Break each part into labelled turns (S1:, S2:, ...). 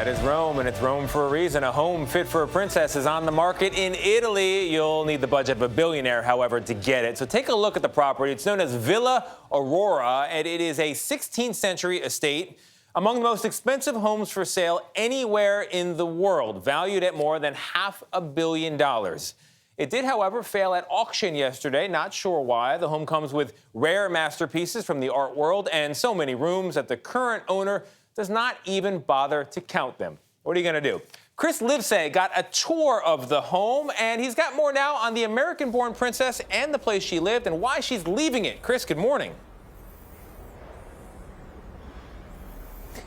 S1: That is Rome, and it's Rome for a reason. A home fit for a princess is on the market in Italy. You'll need the budget of a billionaire, however, to get it. So take a look at the property. It's known as Villa Aurora, and it is a 16th century estate among the most expensive homes for sale anywhere in the world, valued at more than $500 million. It did, however, fail at auction yesterday. Not sure why. The home comes with rare masterpieces from the art world and so many rooms that the current owner does not even bother to count them. What are you going to do? Chris Livesay got a tour of the home, and he's got more now on the American-born princess and the place she lived and why she's leaving it. Chris, good morning.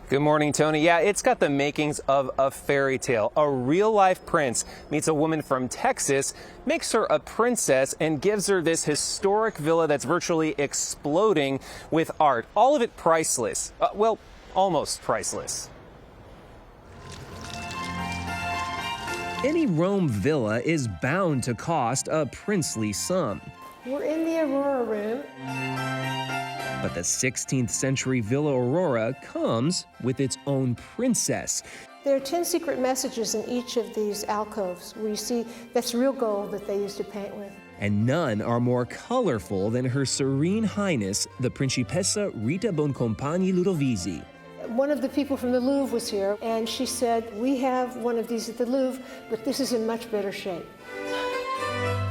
S2: Good morning, Tony. Yeah, it's got the makings of a fairy tale. A real-life prince meets a woman from Texas, makes her a princess, and gives her this historic villa that's virtually exploding with art. All of it priceless. Well, almost priceless.
S3: Any Rome villa is bound to cost a princely sum.
S4: We're in the Aurora room.
S3: But the 16th century Villa Aurora comes with its own princess.
S4: There are 10 secret messages in each of these alcoves where you see that's real gold that they used to paint with.
S3: And none are more colorful than Her Serene Highness, the Principessa Rita Boncompagni Ludovisi.
S4: One of the people from the Louvre was here, and she said, we have one of these at the Louvre, but this is in much better shape.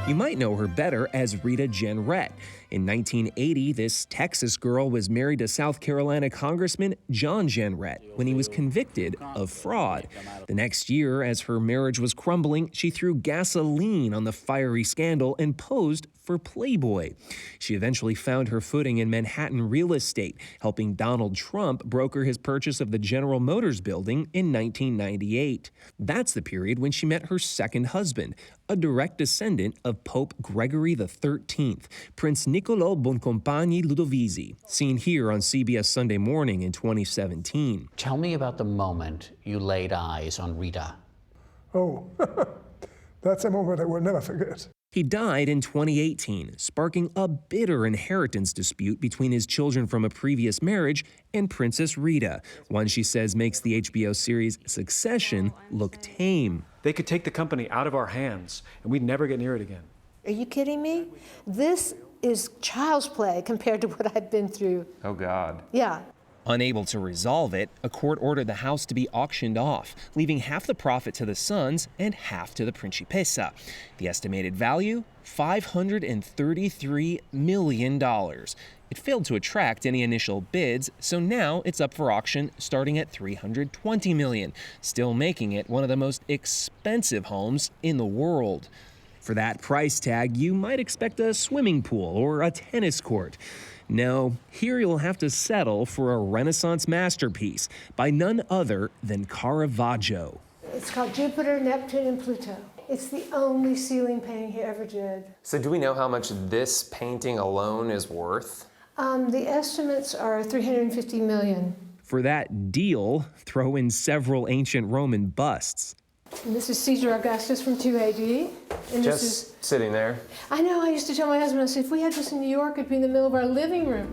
S3: You might know her better as Rita Jenrette. In 1980, this Texas girl was married to South Carolina Congressman John Jenrette when he was convicted of fraud. The next year, as her marriage was crumbling, she threw gasoline on the fiery scandal and posed for Playboy. She eventually found her footing in Manhattan real estate, helping Donald Trump broker his purchase of the General Motors building in 1998. That's the period when she met her second husband, a direct descendant of Pope Gregory XIII, Prince Niccolò Boncompagni Ludovisi, seen here on CBS Sunday Morning in 2017.
S5: Tell me about the moment you laid eyes on Rita.
S6: Oh, that's a moment I will never forget.
S3: He died in 2018, sparking a bitter inheritance dispute between his children from a previous marriage and Princess Rita, one she says makes the HBO series Succession look tame.
S7: They could take the company out of our hands, and we'd never get near it again.
S4: Are you kidding me? This is child's play compared to what I've been through.
S1: Oh, God.
S4: Yeah.
S3: Unable to resolve it, a court ordered the house to be auctioned off, leaving half the profit to the sons and half to the Principessa. The estimated value, $533 million. It failed to attract any initial bids, so now it's up for auction starting at $320 million, still making it one of the most expensive homes in the world. For that price tag, you might expect a swimming pool or a tennis court. No, here you'll have to settle for a Renaissance masterpiece by none other than Caravaggio.
S4: It's called Jupiter, Neptune, and Pluto. It's the only ceiling painting he ever did.
S2: So do we know how much this painting alone is worth?
S4: The estimates are $350 million.
S3: For that deal, throw in several ancient Roman busts.
S4: And this is Caesar Augustus from 2 AD. And this is
S2: sitting there.
S4: I know, I used to tell my husband, I said, if we had this in New York, it'd be in the middle of our living room.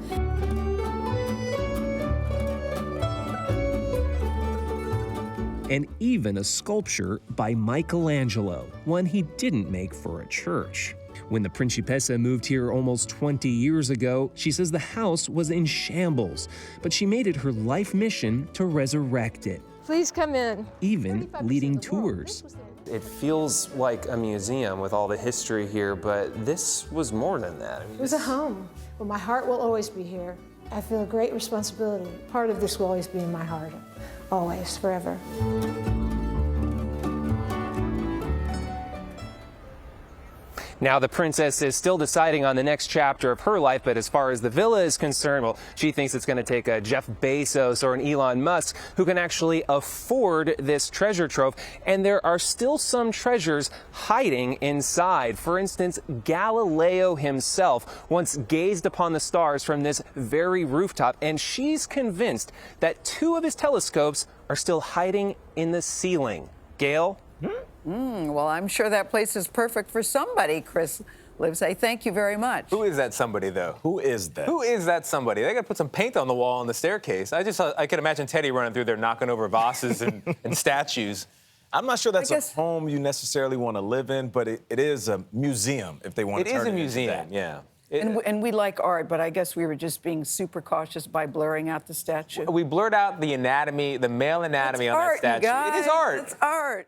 S3: And even a sculpture by Michelangelo, one he didn't make for a church. When the Principessa moved here almost 20 years ago, she says the house was in shambles, but she made it her life mission to resurrect it.
S4: Please come in.
S3: Even leading tours.
S2: It feels like a museum with all the history here, but this was more than that.
S4: It was a home. Well, my heart will always be here. I feel a great responsibility. Part of this will always be in my heart. Always, forever.
S2: Now, the princess is still deciding on the next chapter of her life, but as far as the villa is concerned, well, she thinks it's going to take a Jeff Bezos or an Elon Musk who can actually afford this treasure trove. And there are still some treasures hiding inside. For instance, Galileo himself once gazed upon the stars from this very rooftop, and she's convinced that 2 of his telescopes are still hiding in the ceiling. Gayle?
S8: Well, I'm sure that place is perfect for somebody, Chris Livesay, thank you very much.
S1: Who is that somebody, though?
S9: Who is that?
S1: Who is that somebody? They got to put some paint on the wall on the staircase. I could imagine Teddy running through there, knocking over vases and statues.
S9: I'm not sure that's a home you necessarily want to live in, but it is a museum if they want to turn it into that.
S1: It is a museum, yeah.
S8: And we like art, but I guess we were just being super cautious by blurring out the statue.
S1: We blurred out the anatomy, the male anatomy on that statue.
S8: You guys.
S1: It is art.
S8: It's art.